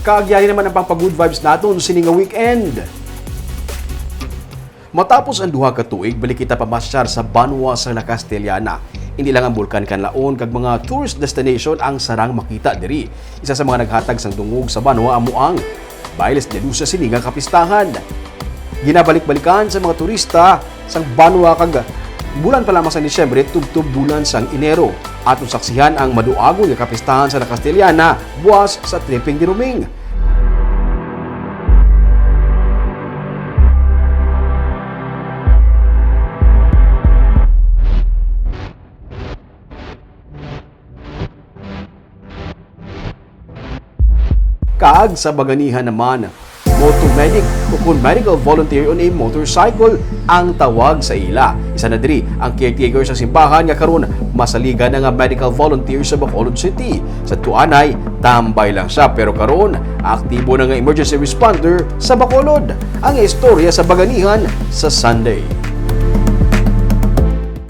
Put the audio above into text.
Kaagyari naman ang pang-good vibes naton sininga weekend. Matapos ang duha ka tuig, balik kita pamasyar sa Banwa sa La Castellana. Hindi lang ang Bulkan Kanlaon kag mga tourist destination ang sarang makita diri. Isa sa mga naghatag sang dungog sa Banwa amo ang Bailes de Luz sa sininga kapistahan. Ginabalik-balikan sa mga turista sang Banwa kag bulan pa lamang sa Disyembre tubtub bulan sang Enero. Atong saksihan ang maduagon nga kapistahan sa La Castellana buwas sa Tripping Diruming. Kaag sa baganihan naman, motomedic o kung medical volunteer on a motorcycle ang tawag sa ila. Isa na diri ang caretaker sa simbahan nga karon masaligan na nga medical volunteer sa Bacolod City. Sa tuanay, tambay lang siya pero karon aktibo na nga emergency responder sa Bacolod. Ang istorya sa baganihan sa Sunday.